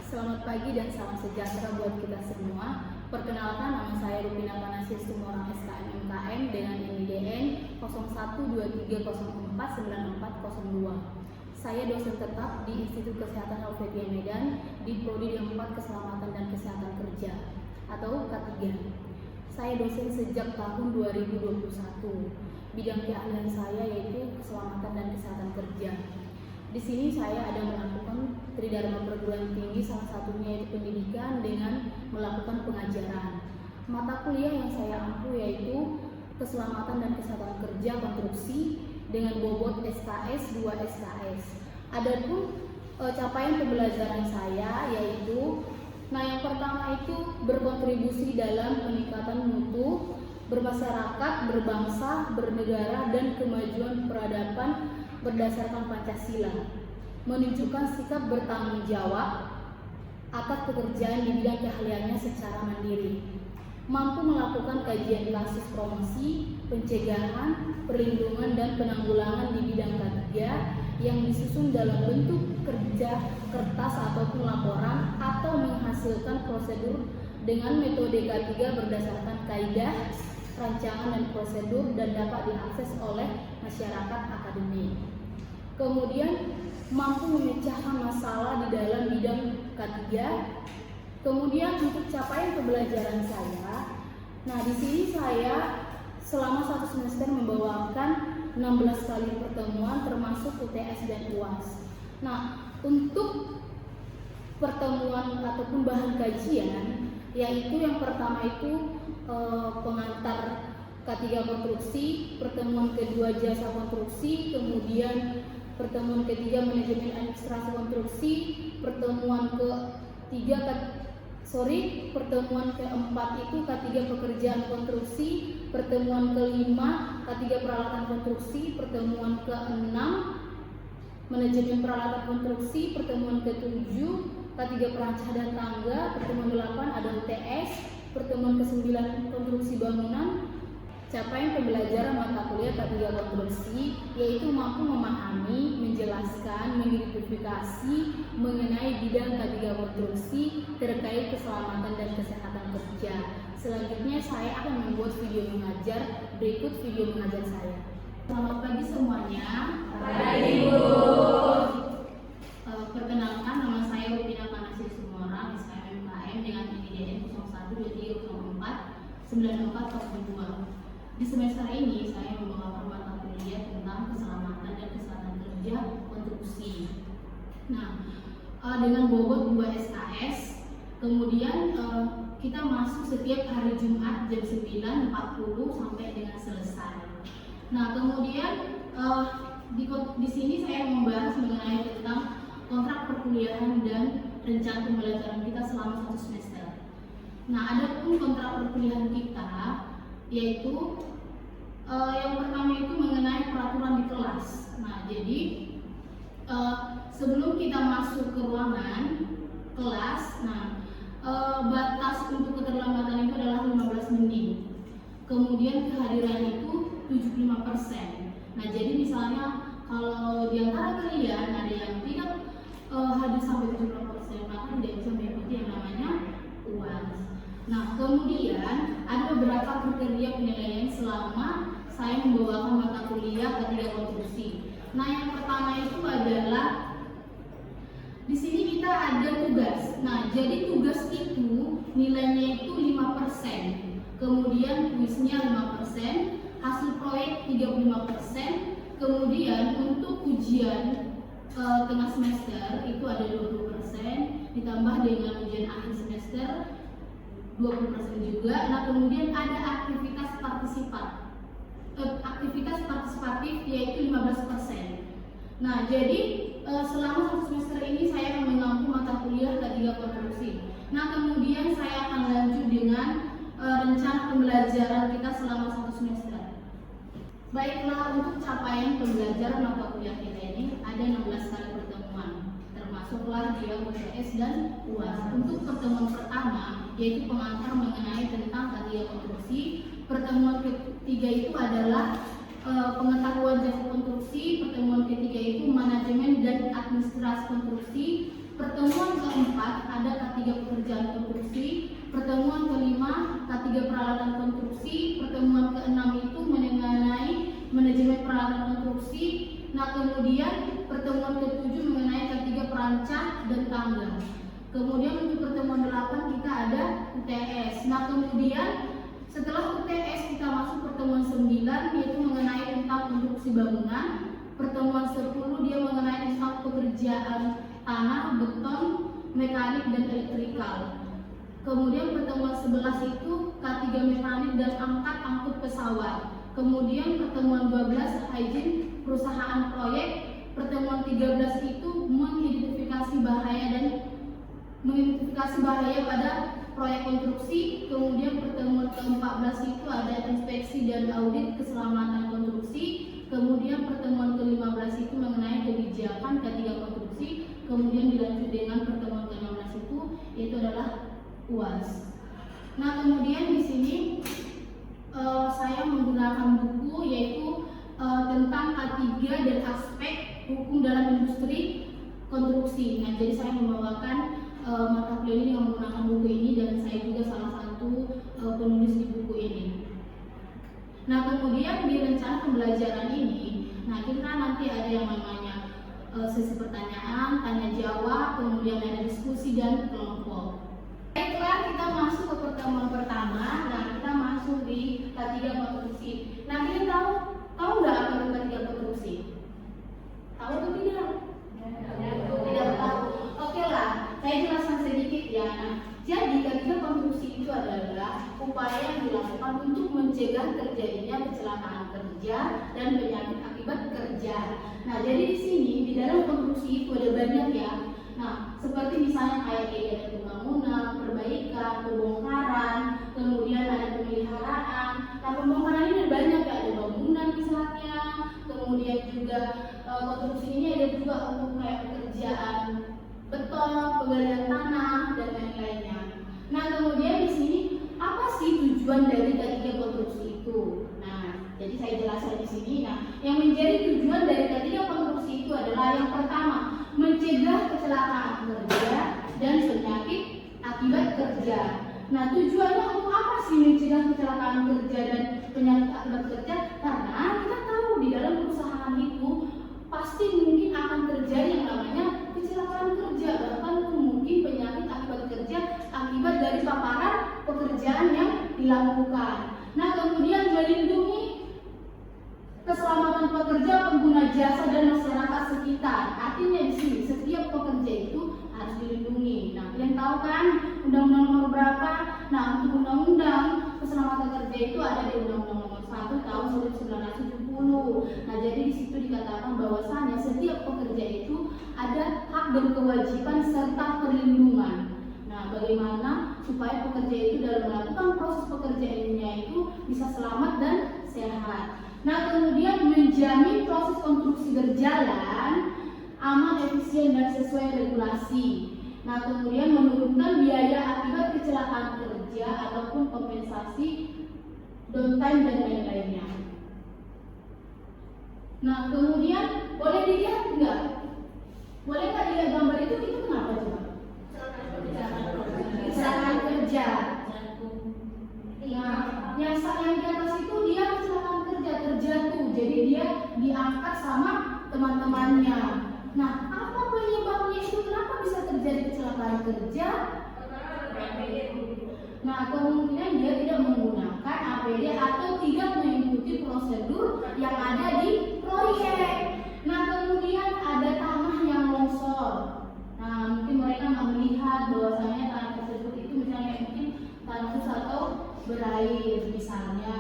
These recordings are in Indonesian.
Selamat pagi dan salam sejahtera buat kita semua. Perkenalkan, nama saya Rupina Panasius Tumorang SKM MKM dengan NIDN 0123049402. Saya dosen tetap di Institut Kesehatan Helvetia Medan di Prodi D4 Keselamatan dan Kesehatan Kerja atau K3. Saya dosen sejak tahun 2021. Bidang keahlian saya yaitu keselamatan dan kesehatan kerja. Di sini saya ada melakukan tridharma perguruan tinggi, salah satunya yaitu pendidikan dengan melakukan pengajaran. Mata kuliah yang saya ampu yaitu keselamatan dan kesehatan kerja konstruksi dengan bobot SKS 2 SKS. Adapun capaian pembelajaran saya yaitu yang pertama itu berkontribusi dalam peningkatan mutu bermasyarakat, berbangsa, bernegara dan kemajuan peradaban berdasarkan Pancasila, menunjukkan sikap bertanggung jawab atas pekerjaan di bidang keahliannya secara mandiri, mampu melakukan kajian kasus promosi, pencegahan, perlindungan dan penanggulangan di bidang K3 yang disusun dalam bentuk kerja kertas ataupun laporan atau menghasilkan prosedur dengan metode K3 berdasarkan kaidah, rancangan dan prosedur dan dapat diakses oleh masyarakat akademik. Kemudian mampu memecahkan masalah di dalam bidang K3. Kemudian untuk capaian pembelajaran saya, di sini saya selama 1 semester membawakan 16 kali pertemuan termasuk UTS dan UAS. Untuk pertemuan ataupun bahan kajian, yaitu yang pertama itu pengantar K3 konstruksi, pertemuan kedua jasa konstruksi, kemudian pertemuan ketiga manajemen administrasi konstruksi, pertemuan keempat itu K3 pekerjaan konstruksi, pertemuan kelima K3 peralatan konstruksi, pertemuan keenam manajemen peralatan konstruksi, pertemuan ketujuh K3 perancah dan tangga, pertemuan 8 ada UTS, pertemuan ke-9 konstruksi bangunan. Capaian pembelajaran mata kuliah K3 konstruksi yaitu mampu memahami, menjelaskan, mengidentifikasi mengenai bidang K3 konstruksi terkait keselamatan dan kesehatan kerja. Selanjutnya saya akan membuat video mengajar, berikut video mengajar saya. Selamat pagi semuanya. Pagi Bu. Perkenalkan, nama saya Rupina Panasius Tumorang SKM MKM dengan NIDN 0123049402. Di semester ini saya membawakan mata kuliah tentang keselamatan dan kesehatan kerja konstruksi. Dengan bobot 2 SKS, kemudian kita masuk setiap hari Jumat jam 9.40 sampai dengan selesai. Kemudian di sini saya membahas mengenai tentang kontrak perkuliahan dan rencana pembelajaran kita selama 1 semester. Adapun kontrak perkuliahan kita yaitu yang pertama itu mengenai peraturan di kelas. Jadi sebelum kita masuk ke ruangan kelas, batas untuk keterlambatan itu adalah 15 menit. Kemudian kehadiran itu 75%. Jadi misalnya kalau di antara kalian ada yang tidak hadir sampai 75%, maka tidak bisa mengikuti yang namanya UAS. Kemudian ada beberapa kriteria penilaian selama saya membawakan mata kuliah K3 konstruksi. Yang pertama itu adalah di sini kita ada tugas. Jadi tugas itu nilainya itu 5%, kemudian kuisnya 5%, hasil proyek 35%, kemudian untuk ujian tengah semester itu ada 20%, ditambah dengan ujian akhir semester 20% juga. Kemudian ada aktivitas partisipatif yaitu 15%. Jadi selama 1 semester ini saya mengampu mata kuliah K3 konstruksi. Kemudian saya akan lanjut dengan rencana pembelajaran kita selama 1 semester. Baiklah, untuk capaian pembelajaran mata kuliah kita ini ada 16 kali pertemuan, termasuklah dia UTS dan UAS. Untuk pertemuan pertama yaitu pengantar mengenai tentang K3 konstruksi. Pertemuan ketiga itu adalah pengetahuan jasa konstruksi. Pertemuan ketiga itu manajemen dan administrasi konstruksi. Pertemuan keempat ada K3 pekerjaan konstruksi. Pertemuan kelima K3 peralatan konstruksi. Pertemuan keenam itu mengenai manajemen peralatan konstruksi. Nah, kemudian pertemuan ketujuh mengenai K3 perancah dan tangga. Kemudian untuk pertemuan 8 kita ada UTS. Nah, kemudian setelah UTS kita masuk pertemuan 9 yaitu mengenai tentang konstruksi bangunan. Pertemuan 10 dia mengenai tentang pekerjaan tanah, beton, mekanik dan elektrikal. Kemudian pertemuan 11 itu K3 mekanik dan angkut pesawat. Kemudian pertemuan 12 hygiene perusahaan proyek. Pertemuan 13 itu mengidentifikasi bahaya pada proyek konstruksi. Kemudian pertemuan ke-14 itu ada inspeksi dan audit keselamatan konstruksi. Kemudian pertemuan ke-15 itu mengenai kebijakan K3 konstruksi. Kemudian dilanjut dengan pertemuan ke-16 itu adalah UAS. Nah, kemudian di sini saya menggunakan buku yaitu tentang K3 dan aspek hukum dalam industri konstruksi. Nah, jadi saya membawakan mata kuliah ini yang menggunakan buku ini dan saya juga salah satu penulis di buku ini. Nah, kemudian di rencana pembelajaran ini, nah kita nanti ada yang namanya sesi pertanyaan, tanya jawab, kemudian ada diskusi dan kelompok. Baiklah, kita masuk ke pertemuan pertama. Nah, kita masuk di K3 konstruksi. Nah, kita tahu nggak apa itu K3 konstruksi? Tahu atau tidak? Tidak tahu. Oke lah, saya jelaskan sedikit ya. Nah, jadi K3 konstruksi itu adalah upaya yang dilakukan untuk mencegah terjadinya kecelakaan kerja dan penyakit akibat kerja. Nah, jadi di sini di dalam konstruksi itu ada banyak ya. Nah, seperti misalnya kayak kegiatan pembangunan, perbaikan, pembongkaran, kemudian ada pemeliharaan. Nah, pembongkaran ini ada banyak ya, ada bangunan misalnya, kemudian juga konstruksi ini ada juga untuk kayak pekerjaan beton, penggalian tanah dan lain-lainnya. Nah, kemudian di sini apa sih tujuan dari K3 konstruksi itu? Nah, jadi saya jelaskan di sini. Nah, yang menjadi tujuan dari K3 konstruksi itu adalah yang pertama, mencegah kecelakaan kerja dan penyakit akibat kerja. Nah, tujuannya untuk apa sih mencegah kecelakaan kerja dan penyakit akibat kerja? Karena kita tahu di dalam perusahaan itu pasti mungkin akan terjadi yang namanya kecelakaan kerja, bahkan mungkin penyakit akibat kerja akibat dari paparan pekerjaan yang dilakukan. Nah, kemudian melindungi keselamatan pekerja, pengguna jasa dan masyarakat sekitar. Artinya di sini setiap pekerja itu harus dilindungi. Nah, kalian tahu kan undang-undang nomor berapa? Nah, untuk undang-undang keselamatan kerja itu ada di Undang-Undang nomor 1 tahun 1970. Nah, jadi di situ dikatakan bahwasannya setiap pekerja itu ada hak dan kewajiban serta perlindungan. Nah, bagaimana supaya pekerja itu dalam melakukan proses pekerjaannya itu bisa selamat dan sehat. Nah, kemudian menjamin proses konstruksi berjalan aman, efisien dan sesuai regulasi. Nah, kemudian menurunkan biaya akibat kecelakaan kerja ataupun kompensasi downtime dan lain-lainnya. Nah, kemudian boleh dilihat enggak? Boleh nggak dilihat gambar itu kenapa coba? Kecelakaan kerja. Nah, yang di atas itu dia kecelakaan kerja, terjatuh, jadi dia diangkat sama teman-temannya. Nah, apa penyebabnya itu? Kenapa bisa terjadi kecelakaan kerja? Nah, kemungkinan dia tidak menggunakan APD atau tidak mengikuti prosedur yang ada di proyek. Nah, kemudian ada tanah yang longsor. Nah, mungkin mereka nggak melihat bahwasanya tanah tersebut itu misalnya mungkin tanah khusus atau berair misalnya.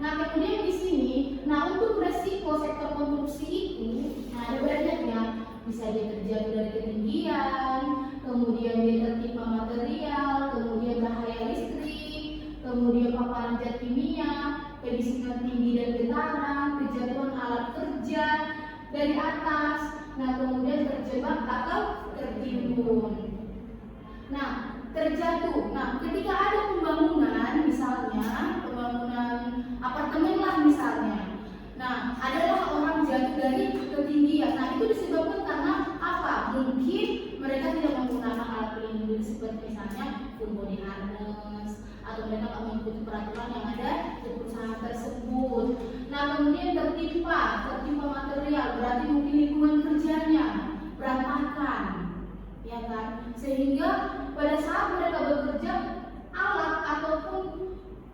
Nah, kemudian di sini, nah untuk resiko sektor konstruksi itu, nah ada banyak ya. Bisa dia terjatuh dari ketinggian, kemudian dia tertimpa material, kemudian bahaya listrik, kemudian paparan zat kimia, kebisingan tinggi dan getaran, kejatuhan alat kerja dari atas, nah kemudian terjebak atau tertimbun. Nah, terjatuh. Nah, ketika ada pembangunan, misalnya pembangunan apartemen lah misalnya. Nah, adalah orang jatuh dari ketinggian. Nah, itu disebabkan karena apa? Mungkin mereka tidak seperti misalnya full body harness, atau mereka akan mengikuti peraturan yang ada di perusahaan tersebut. Nah, kemudian tertimpa material, berarti mungkin lingkungan kerjanya berantakan, ya kan? Sehingga pada saat mereka bekerja, alat ataupun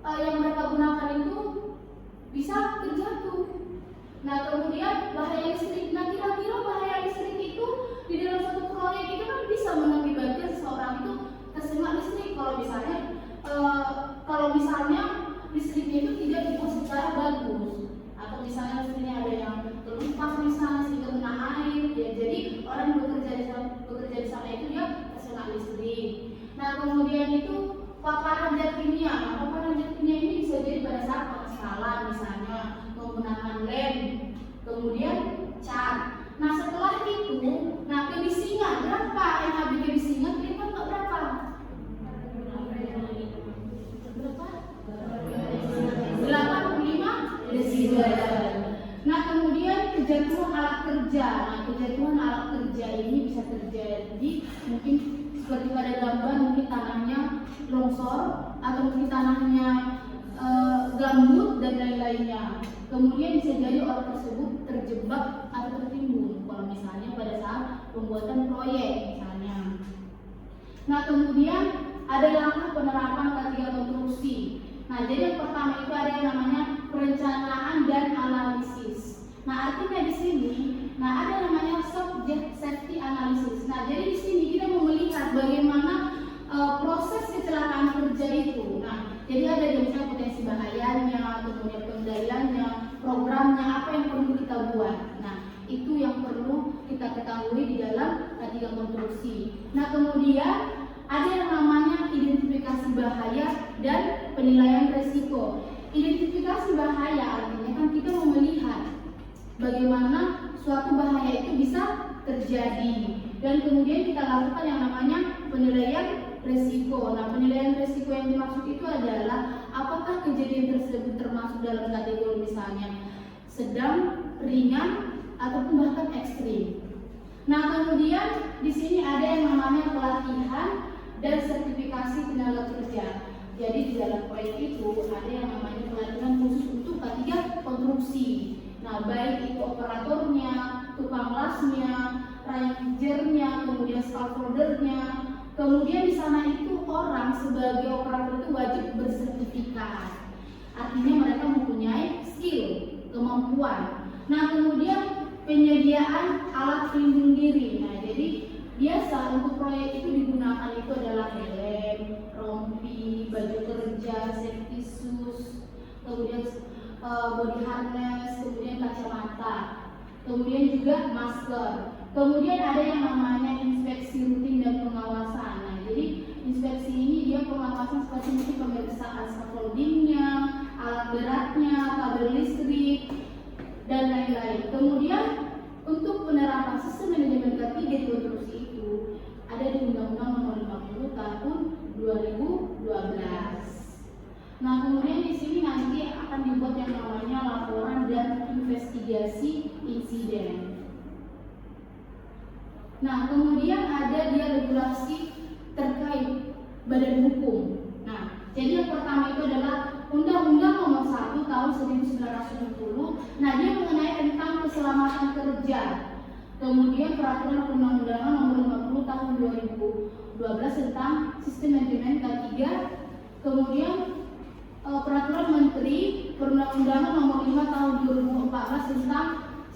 yang mereka gunakan itu bisa terjatuh. Nah, kemudian bahaya listrik. Nah, kira-kira bahaya listrik itu di dalam satu proyek itu kan bisa mengakibatkan seseorang itu tersengat listrik kalau misalnya listriknya itu tidak dibuat secara bagus, atau misalnya listriknya ada yang terlupas misalnya sehingga kena air, ya jadi orang yang bekerja di sana itu dia tersengat listrik. Nah, kemudian itu paparan zat kimia. Nah, paparan zat kimia ini bisa jadi pada saat pengesalan misalnya menggunakan lem, kemudian cat. Nah, setelah itu, nah kebisingan berapa? NAB kebisingan kita nggak berapa? 85 desibel. Nah, kemudian kejatuhan alat kerja. Nah, kejatuhan alat kerja ini bisa terjadi mungkin seperti pada gambar, mungkin tanahnya longsor atau mungkin tanahnya gambut dan lain-lainnya. Kemudian bisa jadi orang tersebut terjebak atau tertimbun kalau misalnya pada saat pembuatan proyek misalnya. Nah, kemudian ada langkah penerapan K3 konstruksi. Nah, jadi yang pertama itu ada yang namanya perencanaan dan analisis. Nah, artinya di sini, nah ada namanya subject safety analysis. Nah, jadi di sini kita mau melihat bagaimana proses kecelakaan kerja itu. Nah, jadi ada misalnya potensi bahayanya, kemudian pengendaliannya, programnya, apa yang perlu kita buat. Nah, itu yang perlu kita ketahui di dalam K3 konstruksi. Nah, kemudian ada yang namanya identifikasi bahaya dan penilaian resiko. Identifikasi bahaya artinya kan kita mau melihat bagaimana suatu bahaya itu bisa terjadi, dan kemudian kita lakukan yang namanya penilaian resiko. Nah, penilaian resiko yang dimaksud itu adalah apakah kejadian tersebut termasuk dalam kategori misalnya sedang, ringan, ataupun bahkan ekstrim. Nah, kemudian di sini ada yang namanya pelatihan dan sertifikasi tenaga kerja. Jadi di dalam proyek itu ada yang namanya pelatihan khusus untuk K3 konstruksi. Nah, baik itu operatornya, tukang lasnya, rangernya, kemudian scaffoldernya. Kemudian di sana itu orang sebagai operator itu wajib bersertifikat. Artinya mereka mempunyai skill, kemampuan. Nah, kemudian penyediaan alat pelindung diri. Nah, jadi biasa untuk proyek itu digunakan itu adalah helm, rompi, baju kerja, safety shoes, kemudian body harness, kemudian kacamata, kemudian juga masker. Kemudian ada yang namanya inspeksi rutin dan pengawasan. Nah, jadi inspeksi ini dia pengawasan seperti mungkin pemeriksaan scaffoldingnya, alat beratnya, kabel listrik, dan lain-lain. Kemudian untuk penerapan sistem manajemen K3 di konstruksi itu ada di Undang-Undang Nomor 50 Tahun 2012. Nah, kemudian di sini nanti akan dibuat yang namanya laporan dan investigasi insiden. Nah, kemudian ada dia regulasi terkait badan hukum. Nah, jadi yang pertama itu adalah Undang-Undang Nomor 1 Tahun 1960. Nah, dia mengenai tentang keselamatan kerja. Kemudian Peraturan Perundang-Undangan Nomor 50 Tahun 2012 tentang Sistem Manajemen K3. Kemudian Peraturan Menteri Perundang-Undangan Nomor 5 Tahun 2014 tentang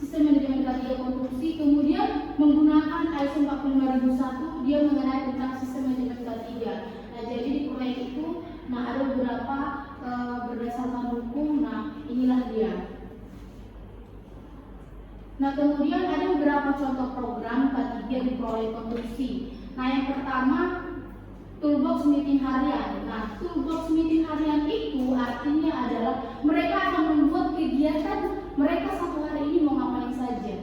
Sistem Manajemen K3 konstruksi. Kemudian menggunakan ISO 45001 dia mengenai tentang Sistem Manajemen K3. Nah, jadi di proyek itu ada beberapa berdasarkan hukum. Nah, inilah dia. Nah, kemudian ada beberapa contoh program K3 di proyek konstruksi. Nah, yang pertama toolbox meeting harian. Nah, toolbox meeting harian itu artinya adalah mereka akan membuat kegiatan mereka satu hari ini mau ngapain saja.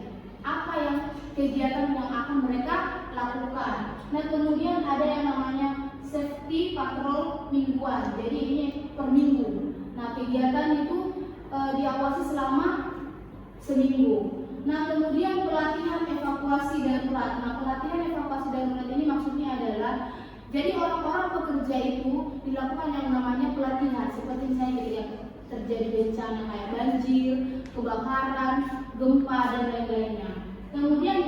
Apa yang kegiatan yang akan mereka lakukan. Nah, kemudian ada yang namanya safety patrol mingguan. Jadi ini per minggu. Nah, kegiatan itu diawasi selama seminggu. Nah, kemudian pelatihan evakuasi darurat. Nah, pelatihan evakuasi darurat ini maksudnya adalah Jadi orang-orang pekerja itu dilakukan yang namanya pelatihan, seperti misalnya ketika terjadi bencana kayak banjir, kebakaran, gempa dan lain-lainnya. Kemudian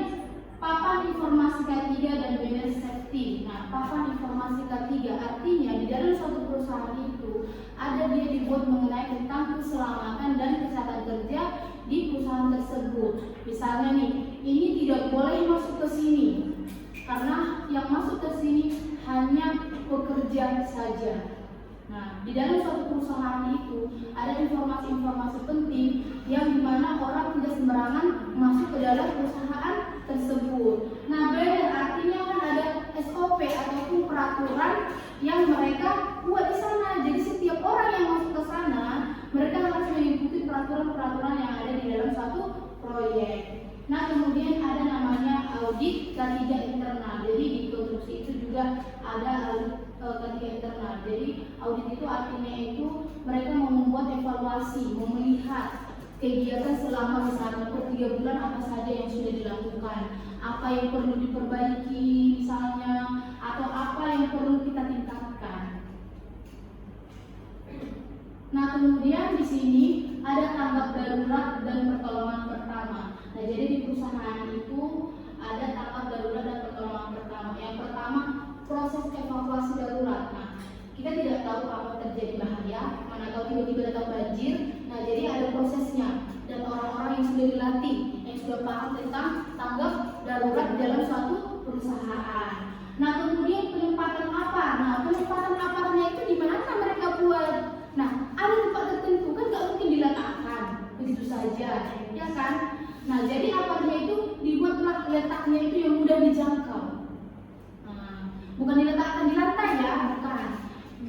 papan informasi K3 dan banner safety. Nah, papan informasi K3 artinya di dalam suatu perusahaan itu ada dia dibuat mengenai tentang keselamatan dan kesehatan kerja di perusahaan tersebut. Misalnya nih, ini tidak boleh masuk ke sini karena yang masuk ke sini hanya pekerja saja. Nah, di dalam suatu perusahaan itu ada informasi-informasi penting yang dimana orang tidak sembarangan masuk ke dalam perusahaan tersebut. Nah, banner artinya kan ada SOP ataupun peraturan yang mereka buat di sana. Jadi setiap orang yang masuk ke sana, mereka harus mengikuti peraturan-peraturan yang ada di dalam suatu proyek. Nah, kemudian ada namanya audit K3 internal. Jadi di konstruksi itu juga ada audit K3 internal. Jadi audit itu artinya itu mereka mau membuat evaluasi, mau melihat kegiatan selama misalnya per 3 bulan apa saja yang sudah dilakukan, apa yang perlu diperbaiki misalnya, atau apa yang perlu kita tingkatkan. Nah, kemudian di sini ada tanggap darurat dan pertolongan pertama. Nah, jadi di perusahaan itu ada tanggap darurat dan pertolongan pertama. Yang pertama, proses evakuasi darurat. Nah, kita tidak tahu apa terjadi bahaya, mana tahu tiba-tiba datang banjir. Nah, jadi ada prosesnya dan orang-orang yang sudah dilatih, yang sudah paham tentang tanggap darurat dalam suatu perusahaan. Nah, kemudian penempatan apa? Nah, penempatan aparnya itu di mana mereka buat? Nah, ada tempat tertentu kan nggak mungkin diletakkan begitu saja, ya kan? Nah, jadi aparnya itu dibuatlah letaknya itu yang mudah dijangkau. Nah, bukan diletakkan di lantai ya, bukan.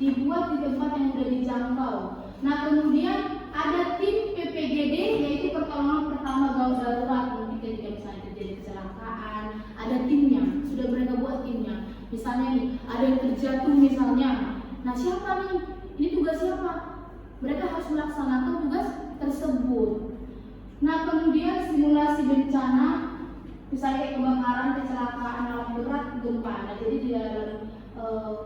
Dibuat di tempat yang mudah dijangkau. Nah, kemudian ada tim PPGD, yaitu pertolongan pertama gawat darurat. Mungkin ketika misalnya terjadi kecelakaan, ada timnya, sudah mereka buat timnya. Misalnya nih, ada yang terjatuh misalnya. Nah, siapa nih? Ini tugas siapa? Mereka harus melaksanakan tugas tersebut. Nah, kemudian simulasi bencana, misalnya kebakaran, kecelakaan alam berat, gempa. Nah, jadi di dalam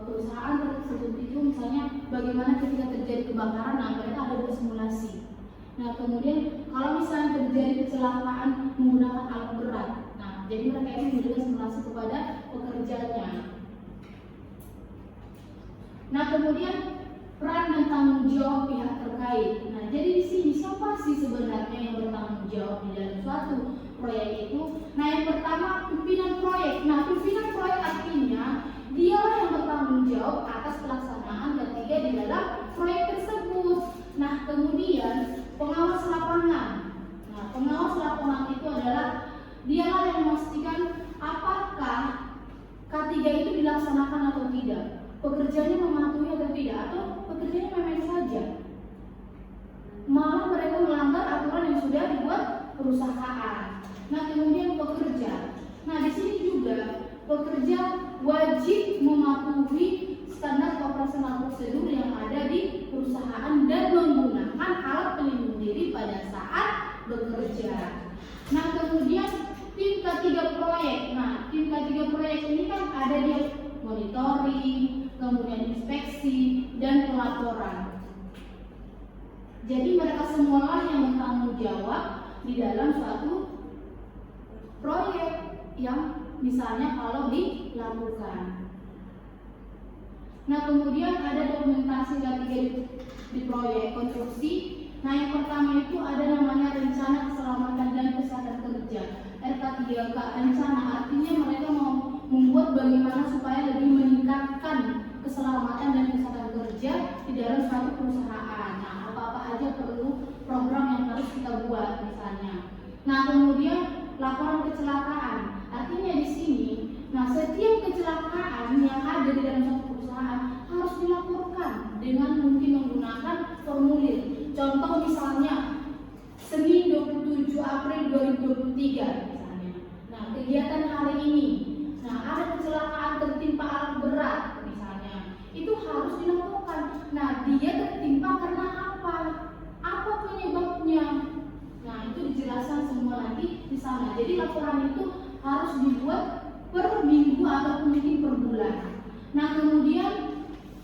perusahaan tersebut itu misalnya bagaimana ketika terjadi kebakaran, nah mereka ada buat simulasi. Nah, kemudian kalau misalnya terjadi kecelakaan menggunakan alat berat, nah jadi mereka ini memberikan simulasi kepada pekerjanya. Nah, kemudian peran dan tanggung jawab pihak terkait. Nah, jadi di sini siapa sih sebenarnya yang bertanggung jawab di dalam suatu proyek itu? Nah, yang pertama pimpinan proyek. Nah, pimpinan proyek artinya dialah yang bertanggung jawab atas pelaksanaan ketiga di dalam proyek tersebut. Nah, kemudian pengawas lapangan. Nah, pengawas lapangan itu adalah dialah yang memastikan apakah K3 itu dilaksanakan atau tidak, pekerjanya mematuhi atau tidak, atau pekerjanya main-main saja. Malah mereka melanggar aturan yang sudah dibuat perusahaan. Nah, kemudian pekerja. Nah, di sini juga pekerja wajib mematuhi standar operasional prosedur yang ada di perusahaan dan menggunakan alat pelindung diri pada saat bekerja. Nah, kemudian tim K3 proyek. Nah, tim K3 proyek ini kan ada di monitoring, kemudian inspeksi, dan pelaporan. Jadi mereka semualah yang bertanggung jawab di dalam suatu proyek yang misalnya kalau dilakukan. Nah, kemudian ada dokumentasi K3 di proyek konstruksi. Nah, yang pertama itu ada namanya rencana keselamatan dan kesehatan kerja, RK3K. Rencana artinya mereka mau membuat bagaimana supaya lebih meningkatkan keselamatan dan kesehatan kerja di dalam suatu perusahaan. Nah, apa-apa aja perlu program yang harus kita buat misalnya. Nah, kemudian laporan kecelakaan. Artinya di sini, nah setiap kecelakaan yang ada di dalam suatu perusahaan harus dilaporkan dengan mungkin menggunakan formulir. Contoh misalnya Senin 27 April 2023 misalnya. Nah, kegiatan hari ini. Nah, ada kecelakaan tertimpa alat berat misalnya. Itu harus dilaporkan. Nah, dia tertimpa karena apa? Apa penyebabnya? Nah, itu dijelaskan semua nanti di sana. Jadi laporan itu harus dibuat per minggu ataupun mungkin per bulan. Nah, kemudian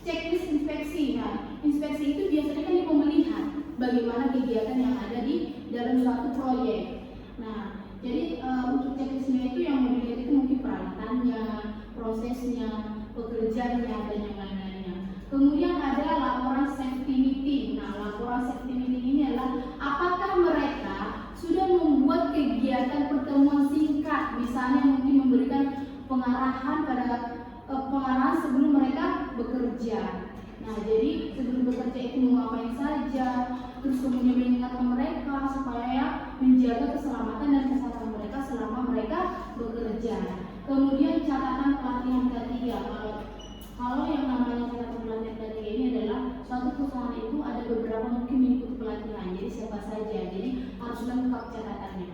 checklist inspeksi. Nah, inspeksi itu biasanya kan untuk melihat bagaimana kegiatan yang ada di dalam suatu proyek. Nah, jadi untuk checklistnya itu yang mau dilihat itu mungkin peralatannya, prosesnya, pekerjaannya, dan yang lain-lainnya. Kemudian ada laporan safety meeting. Nah, laporan safety meeting ini adalah apakah mereka sudah membuat kegiatan pertemuan singkat, misalnya mungkin memberikan pengarahan pengarahan sebelum mereka bekerja. Nah, jadi sebelum bekerja itu mau ngapain saja, terus kemudian mengingatkan mereka supaya menjaga keselamatan dan kesehatan mereka selama mereka bekerja. Kemudian catatan pelatihan ketiga. Kalau yang namanya catatan pelatihan ketiga ini adalah suatu perusahaan itu ada beberapa mungkin mengikuti pelatihan, jadi siapa saja, jadi harus lengkap catatannya.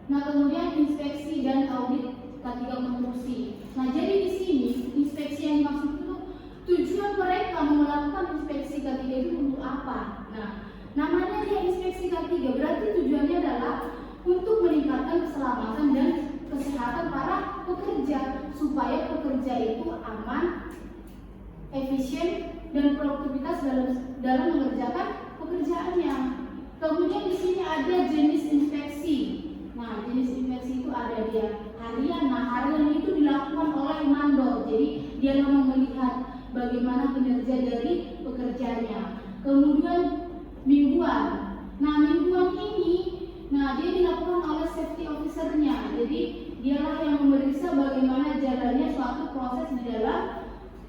Nah, kemudian inspeksi dan audit ketiga konstruksi. Nah, jadi di sini inspeksi yang dimaksud itu tujuan mereka melakukan inspeksi ketiga itu untuk apa? Nah, namanya dia inspeksi ketiga, berarti tujuannya adalah untuk meningkatkan keselamatan dan kesehatan para pekerja supaya pekerja itu aman, efisien, dan produktivitas dalam mengerjakan pekerjaannya. Kemudian di sini ada jenis inspeksi. Nah, jenis inspeksi itu ada dia harian. Nah, harian itu dilakukan oleh mandor. Jadi dia memang melihat bagaimana kinerja dari pekerjanya. Kemudian mingguan. Nah, mingguan ini, dia dilakukan oleh safety officer-nya. Jadi dialah yang memeriksa bagaimana jalannya suatu proses di dalam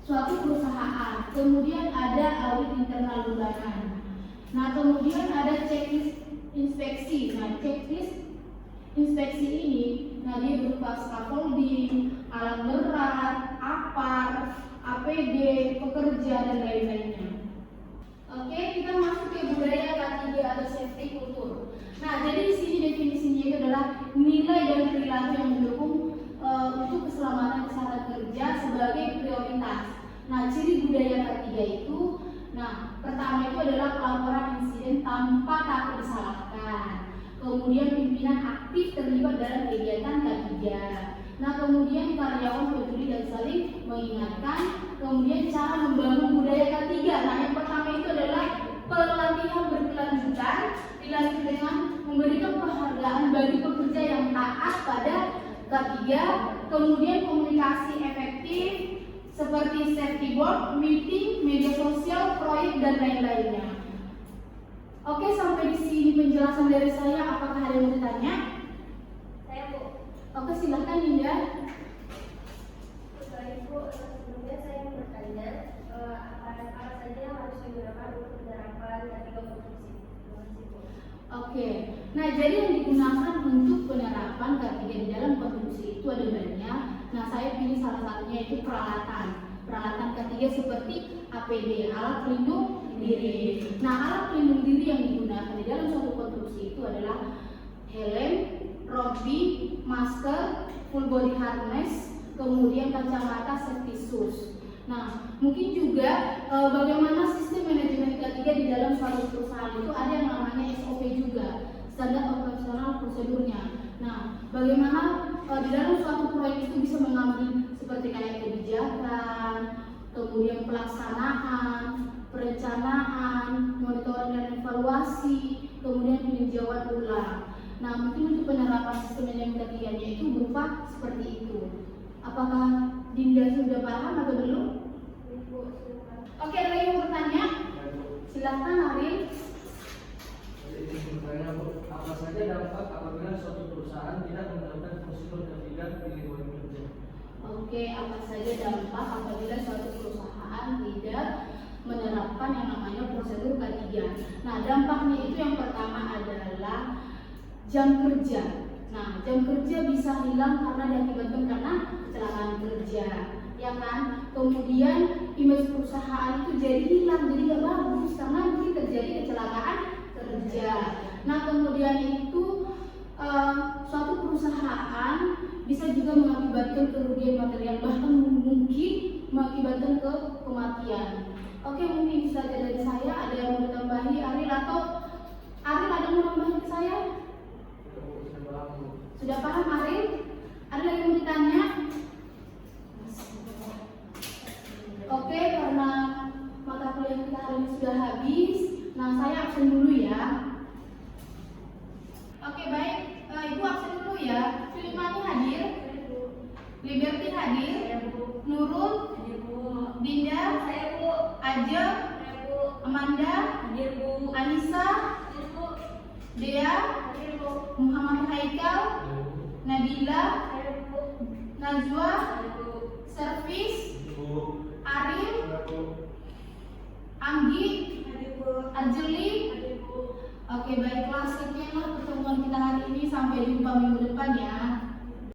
suatu perusahaan. Kemudian ada audit internal bulanan. Nah, kemudian ada checklist inspeksi. Nah, checklist inspeksi ini, dia berupa scaffolding, alat berat, APAR, APD, pekerja, dan lain-lainnya. Oke, kita masuk ke budaya K3 atau safety kultur. Nah, jadi di sini definisinya itu adalah nilai dan perilaku yang mendukung untuk keselamatan kesehatan kerja sebagai prioritas. Nah, ciri budaya K3 itu, pertama itu adalah pelaporan insiden tanpa takut disalahkan. Kemudian pimpinan aktif terlibat dalam kegiatan K3. Nah, kemudian karyawan peduli dan saling mengingatkan. Kemudian cara membangun budaya K3. Nah, yang pertama itu adalah pelatihan berkelanjutan, dilanjut dengan memberikan penghargaan bagi pekerja yang taat pada K3. Kemudian komunikasi efektif seperti safety board, meeting, media sosial, proyek, dan lain-lainnya. Oke, sampai di sini penjelasan dari saya. Apakah ada yang bertanya? Saya, Bu. Oke, silahkan Dinda. Baik, Bu. Sebelumnya saya ingin bertanya apa saja yang harus digunakan untuk penerapan ketiga konstruksi. Terima kasih, Bu. Oke, nah jadi yang digunakan untuk penerapan K3 di dalam konstruksi itu ada banyak. Nah, saya pilih salah satunya itu peralatan K3 seperti APD, alat pelindung diri. Nah, alat pelindung diri yang digunakan di dalam suatu konstruksi itu adalah helm, rompi, masker, full body harness, kemudian kacamata safety shoes. Nah, mungkin juga bagaimana sistem manajemen K3 di dalam suatu perusahaan itu ada yang namanya SOP juga, standar operasional prosedurnya. Nah, bagaimana di dalam suatu proyek itu bisa mengambil seperti kayak kebijakan, kemudian pelaksanaan, perencanaan, monitoring dan evaluasi, kemudian peninjauan ulang. Nah, mungkin untuk penerapan sistem manajemen K3 itu berupa seperti itu. Apakah Dinda sudah paham atau belum? Oke, ada lagi yang bertanya? Silakan Ariel. Apa saja dampak apabila suatu perusahaan tidak menerapkan prosedur K3 di lingkungan kerja? Oke, apa saja dampak apabila suatu perusahaan tidak menerapkan yang namanya prosedur K3? Nah, dampaknya itu yang pertama adalah jam kerja. Nah, jam kerja bisa hilang karena diakibatkan karena kecelakaan kerja, ya kan? Kemudian image perusahaan itu jadi hilang, jadi nggak bagus karena mungkin terjadi kecelakaan kerja. Nah, kemudian itu suatu perusahaan bisa juga mengakibatkan kerugian material, bahkan mungkin mengakibatkan kematian. Oke, mungkin itu saja dari saya. Ada yang mau ditambahi Ariel atau Ariel ada yang mau tambahin ke saya? Sudah paham Ariel? Ada yang mau ditanya? Oke, baik. Ibu absen dulu ya. Filimani hadir, Liberty hadir, Nurul, Dinda, Ajeng, Amanda, Anissa, Dea, Muhammad Haikal, Nabila, Najwa, Servis, Arif, Anggi, Arjeli. Oke, baiklah, sekianlah pertemuan kita hari ini. Sampai jumpa minggu depan ya.